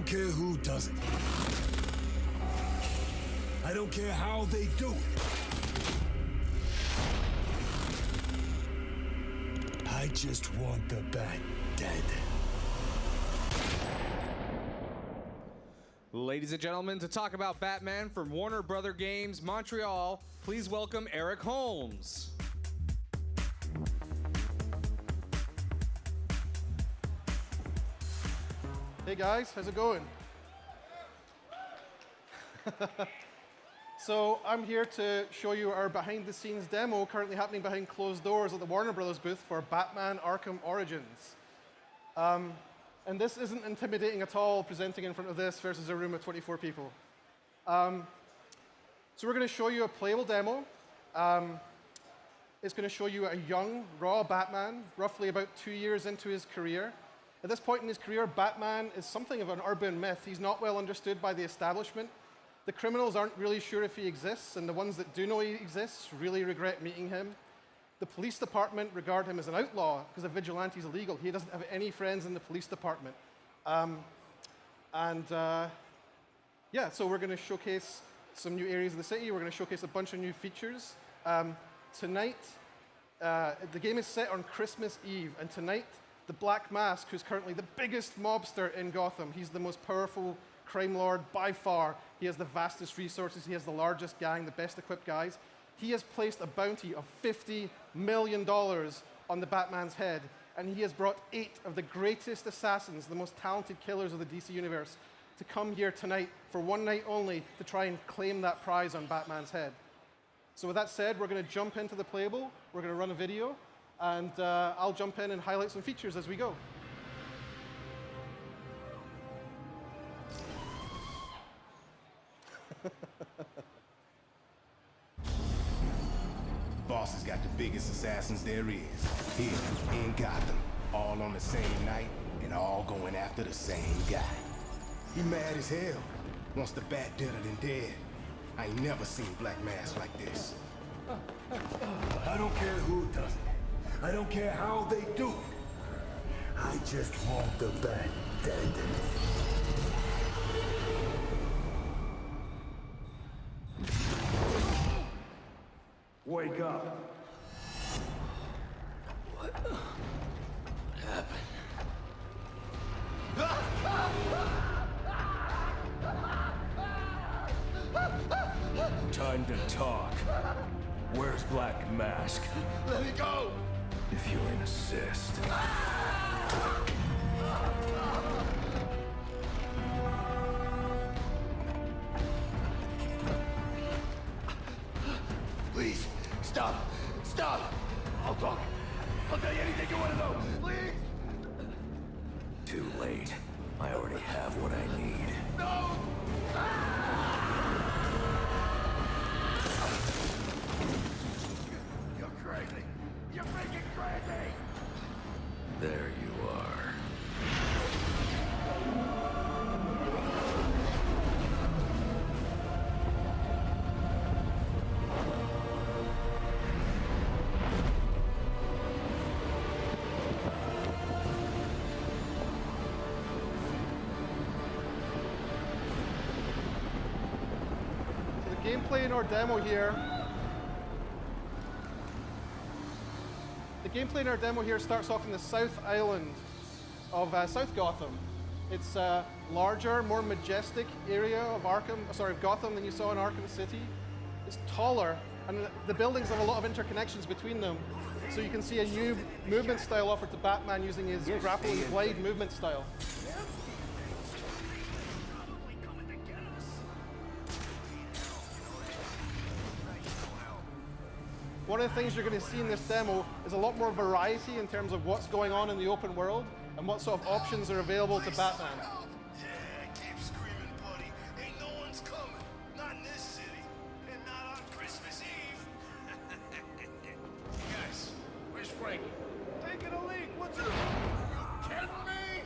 don't care who does it. I don't care how they do it. I just want the Bat dead. Ladies and gentlemen, to talk about Batman from Warner Brother Games Montreal, please welcome Eric Holmes. Hey guys, how's it going? So I'm here to show you our behind-the-scenes demo currently happening behind closed doors at the Warner Brothers booth for Batman Arkham Origins. And this isn't intimidating at all, presenting in front of this versus a room of 24 people. So we're going to show you a playable demo. It's going to show you a young, raw Batman, roughly about 2 years into his career. At this point in his career, Batman is something of an urban myth. He's not well understood by the establishment. The criminals aren't really sure if he exists, and the ones that do know he exists really regret meeting him. The police department regard him as an outlaw because a vigilante is illegal. He doesn't have any friends in the police department. Yeah, so we're going to showcase some new areas of the city. We're going to showcase a bunch of new features. Tonight, the game is set on Christmas Eve, and tonight, the Black Mask, who's currently the biggest mobster in Gotham, he's the most powerful crime lord by far. He has the vastest resources. He has the largest gang, the best equipped guys. He has placed a bounty of $50 million on the Batman's head, and he has brought 8 of the greatest assassins, the most talented killers of the DC universe, to come here tonight for one night only to try and claim that prize on Batman's head. So with that said, we're going to jump into the playable. We're going to run a video, and I'll jump in and highlight some features as we go. Boss has got the biggest assassins there is, here in Gotham, all on the same night and all going after the same guy. He mad as hell, wants the Bat deader than dead. I ain't never seen Black Mask like this. I don't care who does it. I don't care how they do it. I just want the Bat dead. Wake up. What happened? Time to talk. Where's Black Mask? Let me go! If you insist. Please, stop! Stop! I'll talk. I'll tell you anything you want to know. Please! Too late. I already have what I need. No! You're crazy! You're freaking crazy! There you are. Gameplay in our demo here. The gameplay in our demo here starts off in the South Island of South Gotham. It's a larger, more majestic area of Gotham than you saw in Arkham City. It's taller, and the buildings have a lot of interconnections between them. So you can see a new movement style offered to Batman using his grapple and glide movement style. One of the things you're going to see in this demo is a lot more variety in terms of what's going on in the open world and what sort of options are available to Batman. Yeah, keep screaming, buddy. Ain't no one's coming. Not in this city. And not on Christmas Eve. Guys, where's Frankie? Taking a leak. What's it? You kidding me?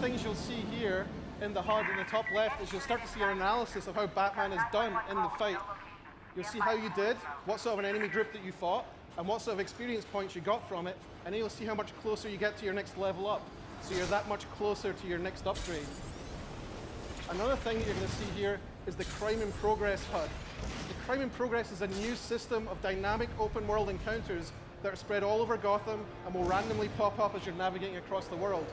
things you'll see here in the HUD in the top left is you'll start to see an analysis of how Batman is done in the fight. You'll see how you did, what sort of an enemy group that you fought, and what sort of experience points you got from it, and then you'll see how much closer you get to your next level up. So you're that much closer to your next upgrade. Another thing that you're going to see here is the Crime in Progress HUD. The Crime in Progress is a new system of dynamic open world encounters that are spread all over Gotham and will randomly pop up as you're navigating across the world.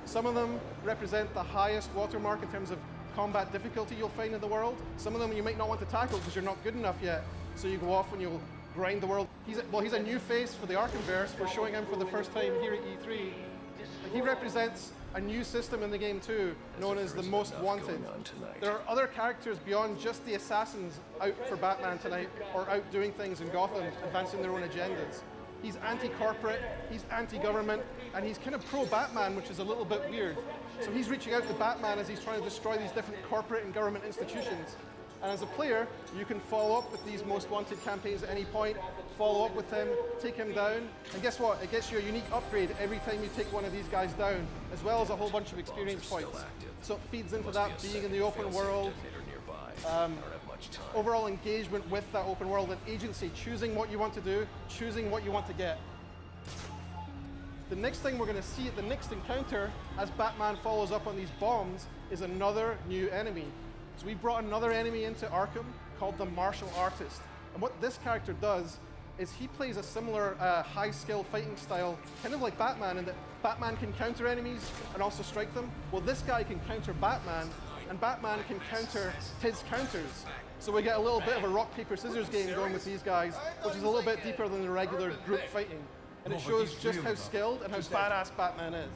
Some of them represent the highest watermark in terms of combat difficulty you'll find in the world. Some of them you might not want to tackle because you're not good enough yet, so you go off and you'll grind the world. He's a new face for the Arkhamverse. We're showing him for the first time here at E3. He represents a new system in the game too, known as the Most Wanted. There are other characters beyond just the assassins out for Batman tonight, or out doing things in Gotham, advancing their own agendas. He's anti-corporate, he's anti-government, and he's kind of pro-Batman, which is a little bit weird. So he's reaching out to Batman as he's trying to destroy these different corporate and government institutions. And as a player, you can follow up with these Most Wanted campaigns at any point, follow up with him, take him down, and guess what? It gets you a unique upgrade every time you take one of these guys down, as well as a whole bunch of experience points. So it feeds into that being in the open world, overall engagement with that open world and agency, choosing what you want to do, choosing what you want to get. The next thing we're going to see at the next encounter, as Batman follows up on these bombs, is another new enemy. So we brought another enemy into Arkham called the Martial Artist. And what this character does is he plays a similar high-skill fighting style, kind of like Batman, in that Batman can counter enemies and also strike them. Well, this guy can counter Batman, and Batman can counter his counters. So we get a little bit of a rock, paper, scissors game going with these guys, which is a little bit deeper than the regular group fighting. And it shows just how skilled and how badass Batman is.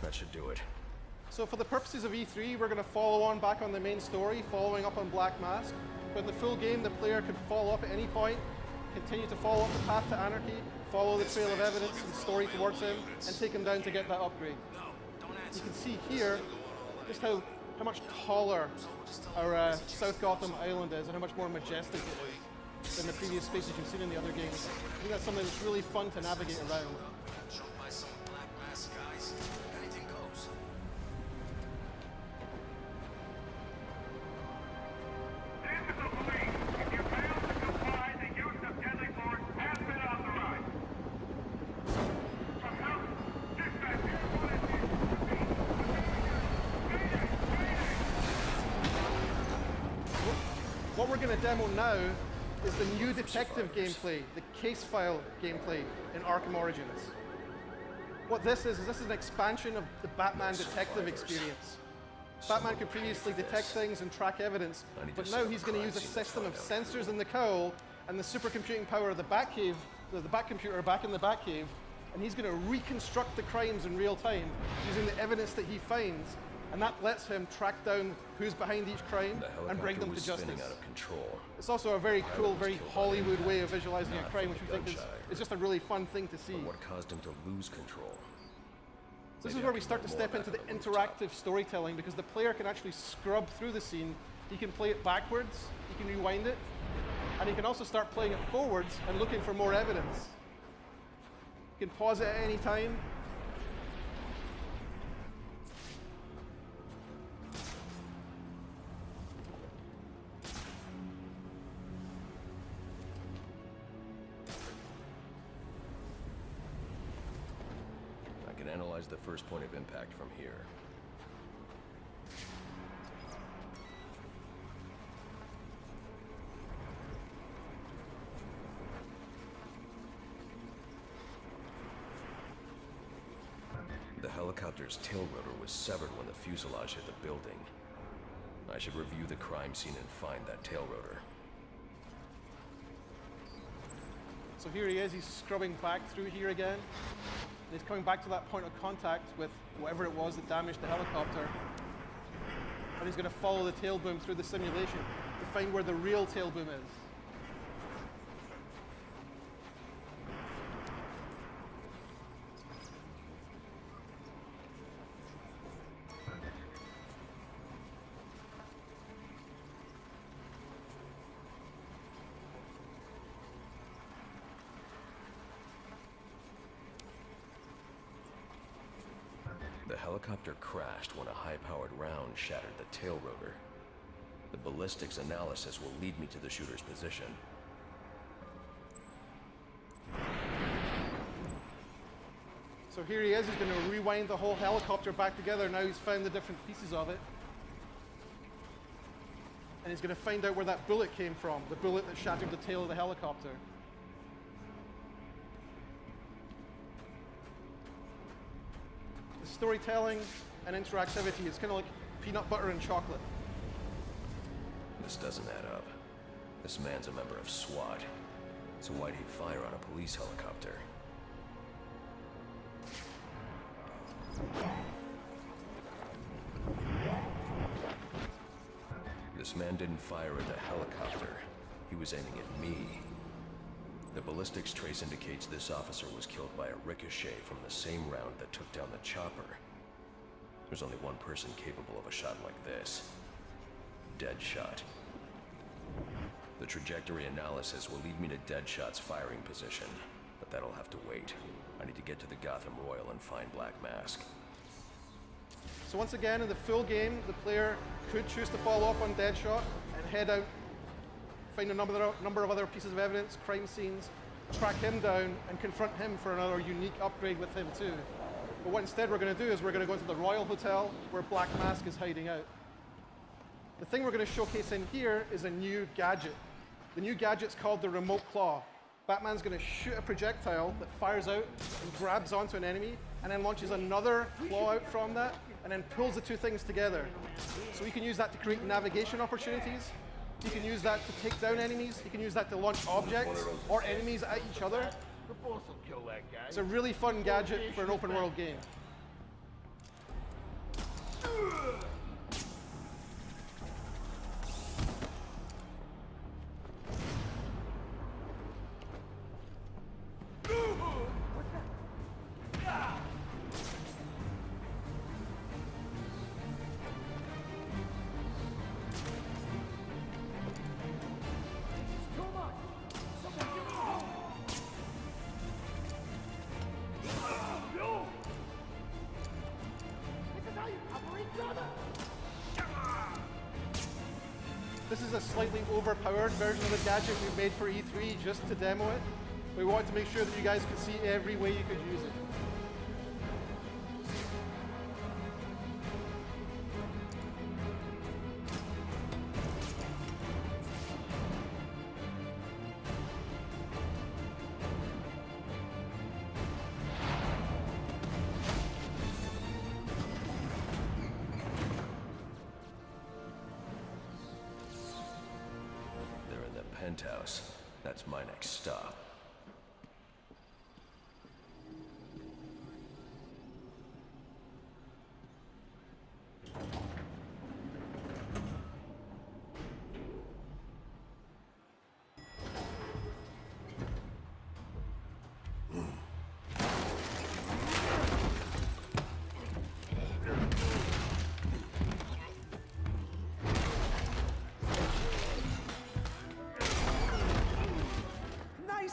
That should do it. So for the purposes of E3, we're going to follow on back on the main story, following up on Black Mask. But in the full game, the player could follow up at any point, continue to follow up the path to anarchy, follow the trail of evidence and story towards him, and take him down to get that upgrade. You can see here just how much taller our South Gotham Island is and how much more majestic it is than the previous spaces you've seen in the other games. I think that's something that's really fun to navigate around. What we're going to demo now is the new detective gameplay, the case file gameplay in Arkham Origins. What this is an expansion of the Batman detective experience. Batman could previously detect things and track evidence, but now he's going to use a system of sensors in the cowl and the supercomputing power of the Batcave, the Batcomputer back in the Batcave, and he's going to reconstruct the crimes in real time using the evidence that he finds. And that lets him track down who's behind each crime and bring them to justice. Out of control. It's also a very cool, very Hollywood way of visualizing a crime, which we think is just a really fun thing to see. But what caused him to lose control? This is where we start to step into the interactive storytelling, because the player can actually scrub through the scene. He can play it backwards, he can rewind it, and he can also start playing it forwards and looking for more evidence. He can pause it at any time. analyze the first point of impact from here. The helicopter's tail rotor was severed when the fuselage hit the building. I should review the crime scene and find that tail rotor. So here he is, he's scrubbing back through here again. And he's coming back to that point of contact with whatever it was that damaged the helicopter. And he's going to follow the tail boom through the simulation to find where the real tail boom is. The helicopter crashed when a high-powered round shattered the tail rotor. The ballistics analysis will lead me to the shooter's position. So here he is, he's going to rewind the whole helicopter back together. Now he's found the different pieces of it. And he's going to find out where that bullet came from, the bullet that shattered the tail of the helicopter. The storytelling and interactivity, it's kind of like peanut butter and chocolate. This doesn't add up. This man's a member of SWAT. So why'd he fire on a police helicopter? This man didn't fire at the helicopter. He was aiming at me. The ballistics trace indicates this officer was killed by a ricochet from the same round that took down the chopper. There's only one person capable of a shot like this. Deadshot. The trajectory analysis will lead me to Deadshot's firing position, but that'll have to wait. I need to get to the Gotham Royal and find Black Mask. So once again, in the full game, the player could choose to follow up on Deadshot and head out, find a number of other pieces of evidence, crime scenes, track him down, and confront him for another unique upgrade with him too. But what instead we're going to do is we're going to go into the Royal Hotel where Black Mask is hiding out. The thing we're going to showcase in here is a new gadget. The new gadget's called the Remote Claw. Batman's going to shoot a projectile that fires out and grabs onto an enemy, and then launches another claw out from that, and then pulls the two things together. So you can use that to create navigation opportunities. You can use that to take down enemies. You can use that to launch objects or enemies at each other. The boss will kill that guy. It's a really fun gadget for an open world game. This is a slightly overpowered version of the gadget we've made for E3 just to demo it. We wanted to make sure that you guys could see every way you could use it. Penthouse. That's my next stop.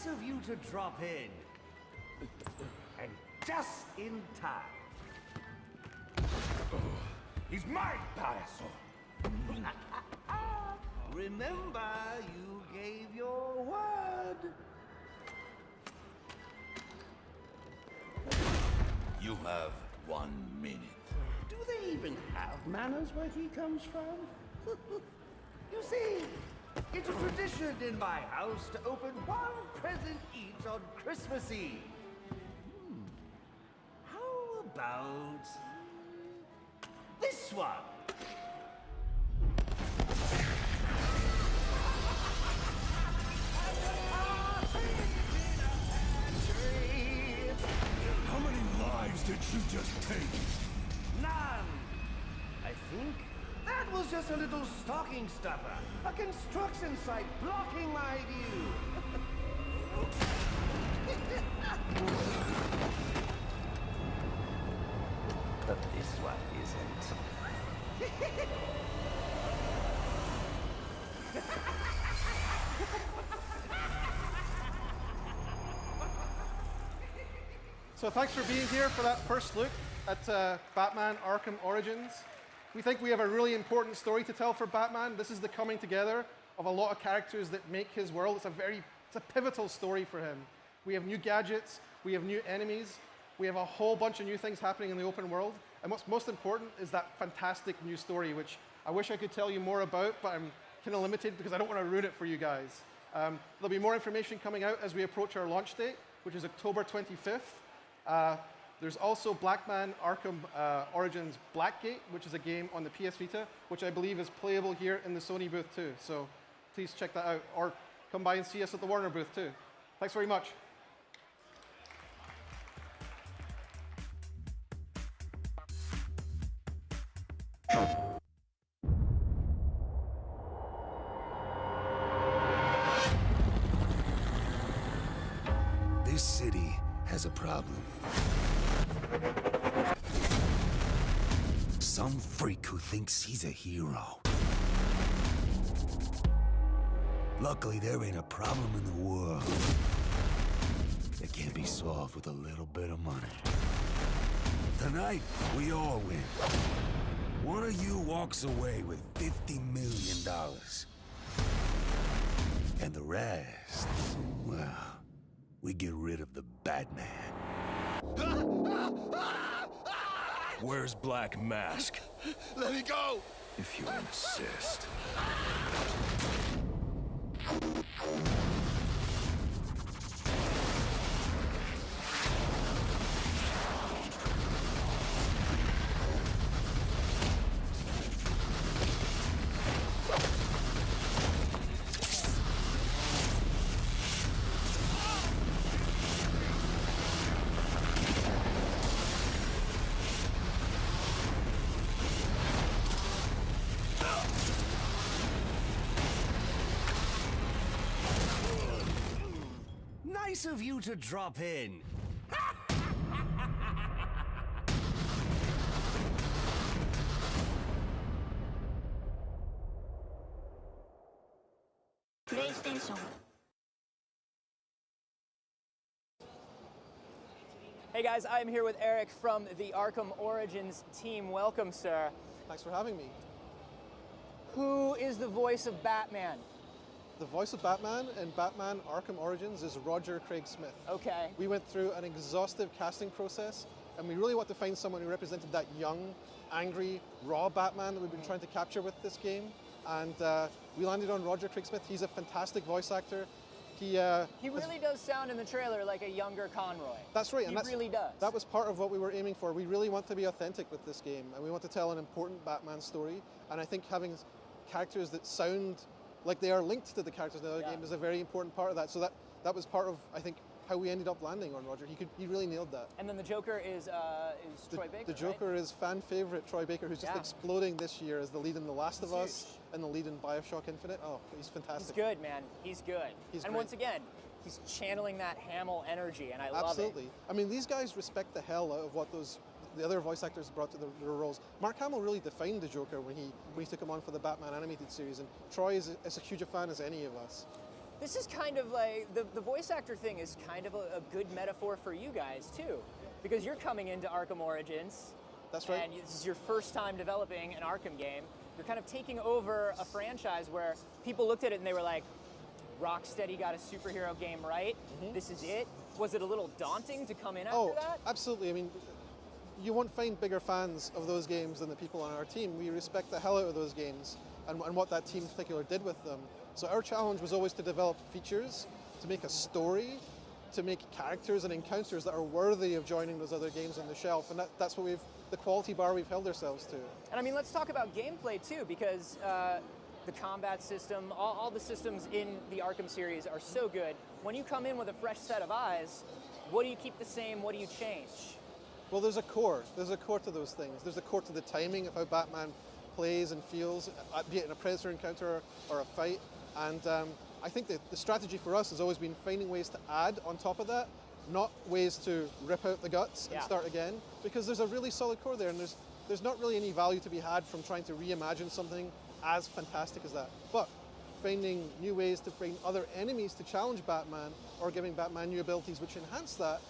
Of you to drop in, and just in time. He's mine, Payaso. Remember, you gave your word. You have 1 minute. Do they even have manners where he comes from? You see, it's a tradition in my house to open one present each on Christmas Eve. How about this one? How many lives did you just take? None. I think that was just a little stocking stuffer. A construction site blocking my view. But this one isn't. So thanks for being here for that first look at Batman Arkham Origins. We think we have a really important story to tell for Batman. This is the coming together of a lot of characters that make his world. It's a pivotal story for him. We have new gadgets, we have new enemies, we have a whole bunch of new things happening in the open world. And what's most important is that fantastic new story, which I wish I could tell you more about, but I'm kind of limited because I don't want to ruin it for you guys. There'll be more information coming out as we approach our launch date, which is October 25th. There's also Batman Arkham Origins Blackgate, which is a game on the PS Vita, which I believe is playable here in the Sony booth too. So please check that out, or come by and see us at the Warner booth too. Thanks very much. This city has a problem. Some freak who thinks he's a hero. Luckily, there ain't a problem in the world that can't be solved with a little bit of money. Tonight, we all win. One of you walks away with $50 million. And the rest, well, we get rid of the Batman. Where's Black Mask? Let me go! If you insist. Nice of you to drop in. PlayStation. Hey guys, I'm here with Eric from the Arkham Origins team. Welcome, sir. Thanks for having me. Who is the voice of Batman? The voice of Batman in Batman Arkham Origins is Roger Craig Smith. Okay. We went through an exhaustive casting process, and we really want to find someone who represented that young, angry, raw Batman that we've been trying to capture with this game. And we landed on Roger Craig Smith. He's a fantastic voice actor. He really does sound in the trailer like a younger Conroy. That's right. He really does. That was part of what we were aiming for. We really want to be authentic with this game, and we want to tell an important Batman story. And I think having characters that sound like they are linked to the characters in the other game is a very important part of that. So that was part of, I think, how we ended up landing on Roger. He really nailed that. And then the Joker is Troy Baker. The Joker right? is fan favorite Troy Baker, who's just exploding this year as the lead in The Last of Us and the lead in BioShock Infinite. Oh, he's fantastic. He's good, man. He's good. He's and great. Once again, he's channeling that Hamill energy, and I love it. Absolutely. I mean, these guys respect the hell out of what the other voice actors brought to their roles. Mark Hamill really defined the Joker when he took him on for the Batman animated series, and Troy is as huge a fan as any of us. This is kind of like, the voice actor thing is kind of a good metaphor for you guys, too. Because you're coming into Arkham Origins. That's right. And this is your first time developing an Arkham game. You're kind of taking over a franchise where people looked at it and they were like, Rocksteady got a superhero game right. This is it. Was it a little daunting to come in after that? Absolutely. I mean, you won't find bigger fans of those games than the people on our team. We respect the hell out of those games and what that team in particular did with them. So our challenge was always to develop features, to make a story, to make characters and encounters that are worthy of joining those other games on the shelf, and that's what the quality bar we've held ourselves to. And I mean, let's talk about gameplay too, because the combat system, all the systems in the Arkham series are so good. When you come in with a fresh set of eyes, what do you keep the same, what do you change? Well, there's a core to those things. There's a core to the timing of how Batman plays and feels, be it in a Predator encounter or a fight, and I think that the strategy for us has always been finding ways to add on top of that, not ways to rip out the guts and start again, because there's a really solid core there, and there's not really any value to be had from trying to reimagine something as fantastic as that. But finding new ways to bring other enemies to challenge Batman, or giving Batman new abilities which enhance that,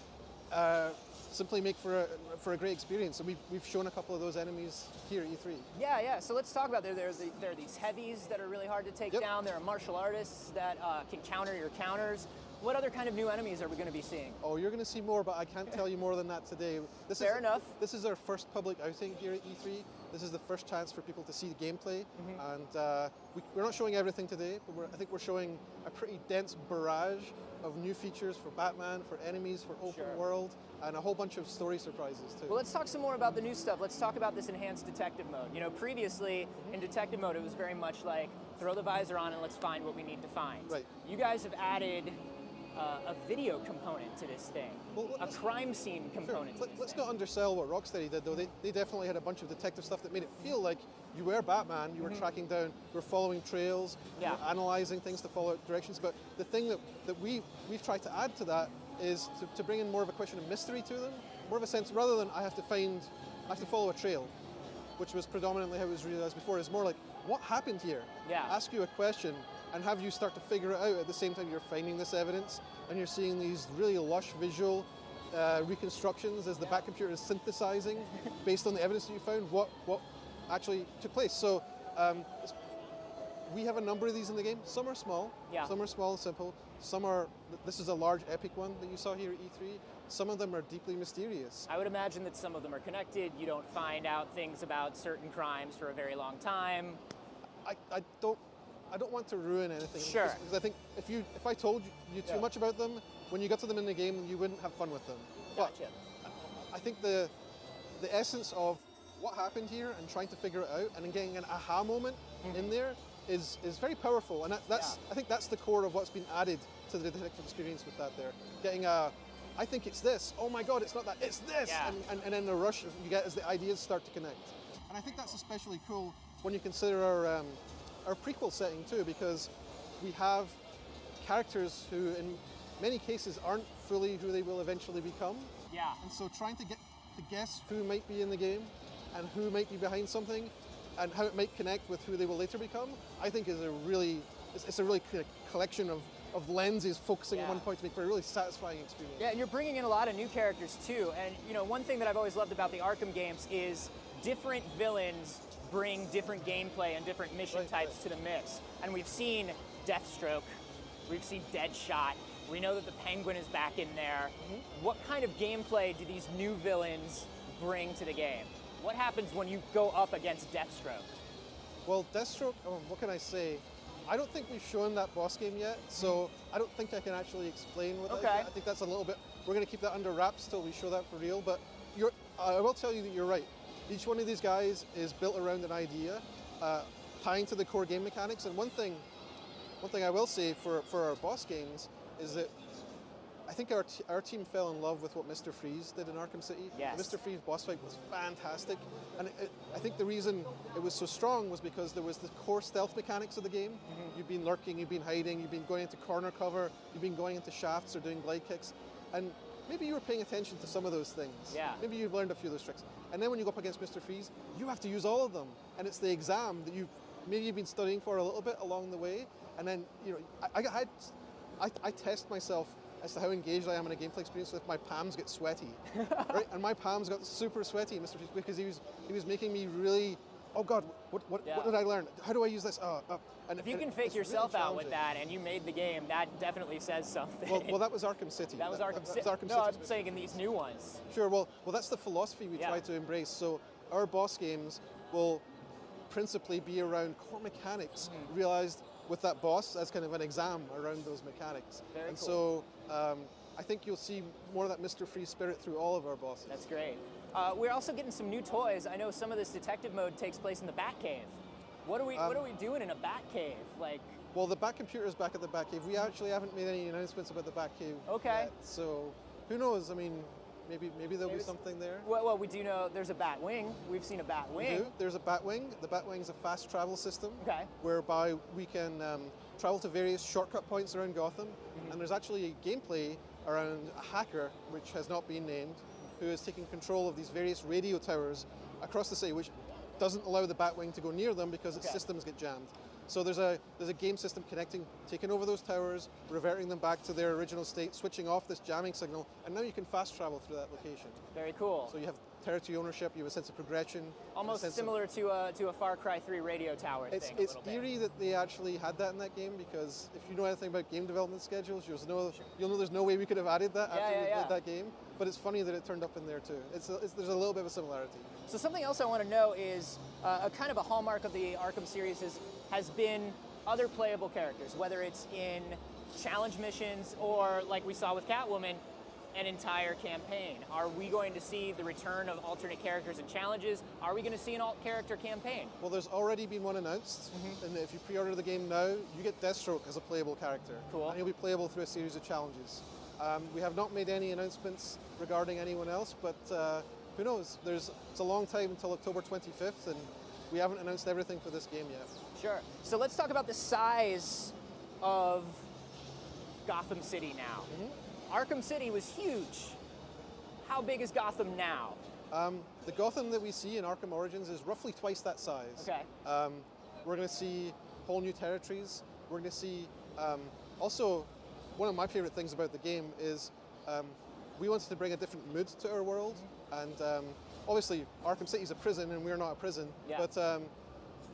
simply make for a great experience. And we've shown a couple of those enemies here at E3. Yeah. So let's talk about there are these heavies that are really hard to take down. There are martial artists that can counter your counters. What other kind of new enemies are we going to be seeing? Oh, you're going to see more, but I can't tell you more than that today. Fair enough. This is our first public outing here at E3. This is the first chance for people to see the gameplay, and we're not showing everything today, but I think we're showing a pretty dense barrage of new features for Batman, for enemies, for open world, and a whole bunch of story surprises too. Well, let's talk some more about the new stuff. Let's talk about this enhanced detective mode. You know, previously in detective mode, it was very much like throw the visor on and let's find what we need to find. Right. You guys have added a video component to this thing, a crime scene component. Sure. Let's not undersell what Rocksteady did, though. They definitely had a bunch of detective stuff that made it feel like you were Batman, you were tracking down, you were following trails, you were analyzing things to follow directions. But the thing that we've tried to add to that is to bring in more of a question of mystery to them, more of a sense, rather than I have to follow a trail, which was predominantly how it was realized before. It's more like, what happened here? Yeah. Ask you a question and have you start to figure it out at the same time you're finding this evidence, and you're seeing these really lush visual reconstructions as the Bat computer is synthesizing based on the evidence that you found what actually took place. So we have a number of these in the game. Some are small, some are small and simple. Some are, this is a large epic one that you saw here at E3. Some of them are deeply mysterious. I would imagine that some of them are connected. You don't find out things about certain crimes for a very long time. I don't want to ruin anything. Sure. Because I think if I told you too much about them, when you got to them in the game, you wouldn't have fun with them. Gotcha. But I think the essence of what happened here and trying to figure it out and then getting an aha moment in there is very powerful. And I think that's the core of what's been added to the detective experience with that there. Getting I think it's this. Oh my God, it's not that, it's this. Yeah. And then the rush you get as the ideas start to connect. And I think that's especially cool when you consider our prequel setting too, because we have characters who in many cases aren't fully who they will eventually become. Yeah. And so trying to guess who might be in the game and who might be behind something and how it might connect with who they will later become, I think is a really collection of lenses focusing on one point to make for a really satisfying experience. Yeah, and you're bringing in a lot of new characters too. And you know, one thing that I've always loved about the Arkham games is different villains bring different gameplay and different mission types to the mix. And we've seen Deathstroke, we've seen Deadshot, we know that the Penguin is back in there. What kind of gameplay do these new villains bring to the game? What happens when you go up against Deathstroke? Well, Deathstroke, what can I say? I don't think we've shown that boss game yet, so I don't think I can actually explain what that is yet. I think that's a little bit, we're going to keep that under wraps till we show that for real, but I will tell you that you're right. Each one of these guys is built around an idea, tying to the core game mechanics. And one thing I will say for our boss games is that I think our team fell in love with what Mr. Freeze did in Arkham City. Yes. The Mr. Freeze boss fight was fantastic. And I think the reason it was so strong was because there was the core stealth mechanics of the game. You've been lurking, you've been hiding, you've been going into corner cover, you've been going into shafts or doing glide kicks. And maybe you were paying attention to some of those things. Yeah. Maybe you've learned a few of those tricks. And then when you go up against Mr. Freeze, you have to use all of them. And it's the exam that you've been studying for a little bit along the way. And then, you know, I test myself as to how engaged I am in a gameplay experience if my palms get sweaty. Right? And my palms got super sweaty, Mr. Freeze, because he was making me really oh God, what did I learn? How do I use this? And If you can it's fake really yourself out with challenging. that and you made the game, that definitely says something. Well, that was Arkham City. that was Arkham City. Arkham No, City. I'm saying in these new ones. Sure. Well, that's the philosophy we Yeah. try to embrace. So our boss games will principally be around core mechanics, realized with that boss as kind of an exam around those mechanics. Very and cool. so I think you'll see more of that Mr. Free spirit through all of our bosses. That's great. We're also getting some new toys. I know some of this detective mode takes place in the Batcave. What are we doing in a Batcave? Like, Well, the Bat computer is back at the Batcave. We actually haven't made any announcements about the Batcave Okay. yet, so who knows? I mean, maybe there'll be something there. well, we do know there's a Batwing. We've seen a Batwing. We do. There's a Batwing. The Batwing is a fast travel system, Okay. whereby we can travel to various shortcut points around Gotham. And there's actually gameplay around a hacker, which has not been named, who is taking control of these various radio towers across the city, which doesn't allow the Batwing to go near them because its Okay. systems get jammed. So there's a game system connecting, taking over those towers, reverting them back to their original state, switching off this jamming signal, and now you can fast travel through that location. Very cool. So you have territory ownership, you have a sense of progression. Almost a sense similar to a Far Cry 3 radio tower It's thing. a little bit. eerie that they actually had that in that game, because if you know anything about game development schedules, you'll know there's no way we could have added that after we played that game. But it's funny that it turned up in there too. There's a little bit of a similarity. So something else I want to know is a kind of a hallmark of the Arkham series has been other playable characters, whether it's in challenge missions or, like we saw with Catwoman, an entire campaign. Are we going to see the return of alternate characters and challenges? Are we going to see an alt-character campaign? Well, there's already been one announced, and if you pre-order the game now, you get Deathstroke as a playable character. Cool. And he'll be playable through a series of challenges. We have not made any announcements regarding anyone else, but who knows? It's a long time until October 25th, and we haven't announced everything for this game yet. Sure. So let's talk about the size of Gotham City now. Arkham City was huge. How big is Gotham now? The Gotham that we see in Arkham Origins is roughly twice that size. Okay. We're going to see whole new territories. We're going to see, also, one of my favorite things about the game is we wanted to bring a different mood to our world. And obviously, Arkham City is a prison and we're not a prison. Yeah. But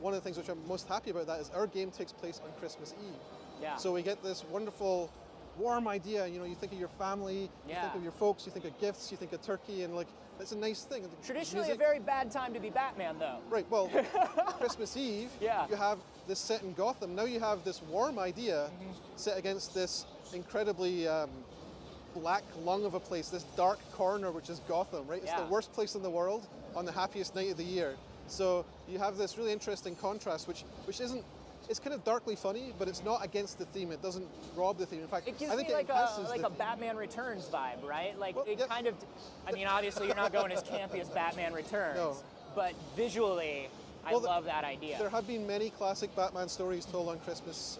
one of the things which I'm most happy about that is our game takes place on Christmas Eve. Yeah. So we get this wonderful, warm idea. You know, you think of your family, you think of your folks, you think of gifts, you think of turkey, and like, it's a nice thing. Traditionally Music- a very bad time to be Batman, though. Right, well, Christmas Eve, Yeah. you have this set in Gotham. Now you have this warm idea set against this incredibly black lung of a place, this dark corner, which is Gotham, right? It's Yeah. the worst place in the world on the happiest night of the year. So you have this really interesting contrast, which isn't, it's kind of darkly funny, but it's not against the theme. It doesn't rob the theme. In fact, It gives I think me it like enhances a the theme. Batman Returns vibe, right? Like Well, it yeah. kind of. I mean, obviously you're not going as campy as Batman Returns, No. but visually, I Well, love that idea. There have been many classic Batman stories told on Christmas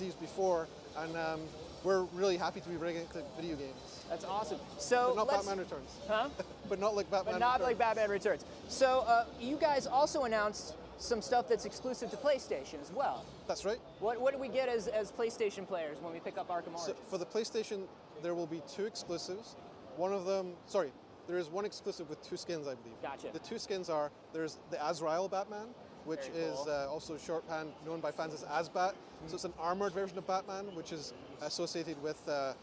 Eves before, and we're really happy to be bringing it to video games. That's awesome. So But not let's, Batman Returns. huh? But not like Batman But not Returns. like Batman Returns. So you guys also announced some stuff that's exclusive to PlayStation as well. That's right. What do we get as PlayStation players when we pick up Arkham So Origins? for the PlayStation, there will be 2 exclusives. One of them, sorry, there is one exclusive with 2 skins, I believe. Gotcha. The 2 skins are, there's the Azrael Batman, which Very is cool. also shorthand known by fans as Azbat. So it's an armored version of Batman, which is associated with a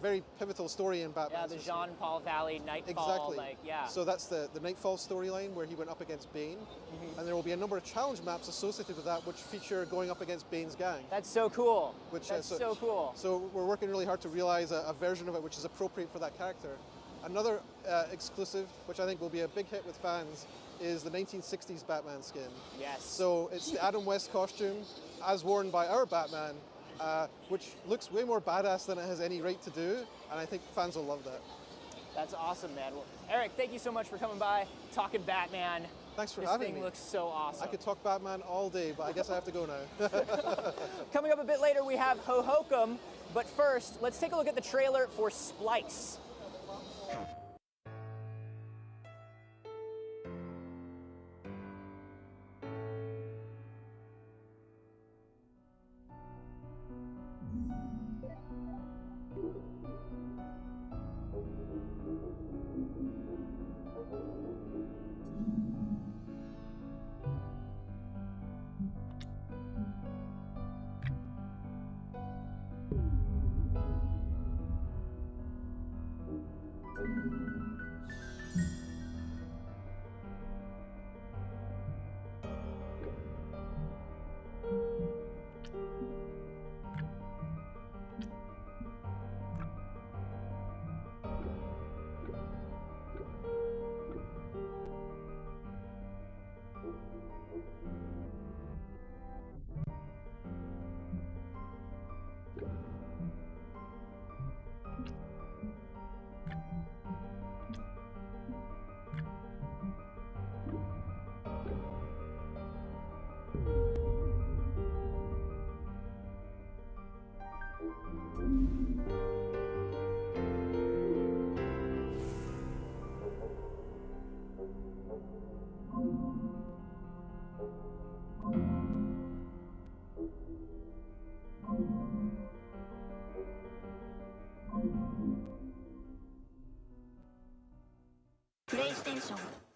very pivotal story in Batman. Yeah, the Jean-Paul Valley Nightfall, Exactly. yeah. So that's the Nightfall storyline where he went up against Bane. And there will be a number of challenge maps associated with that which feature going up against Bane's gang. That's so cool. Which, That's so cool. So we're working really hard to realize a version of it which is appropriate for that character. Another exclusive, which I think will be a big hit with fans, is the 1960s Batman skin. Yes. So it's the Adam West costume, as worn by our Batman, which looks way more badass than it has any right to do, and I think fans will love that. That's awesome, man. Well, Eric, thank you so much for coming by, talking Batman. Thanks for this having thing me. looks so awesome. I could talk Batman all day, but I guess I have to go now. Coming up a bit later, we have Ho-Hokum, but first, let's take a look at the trailer for Splice. プレイステーション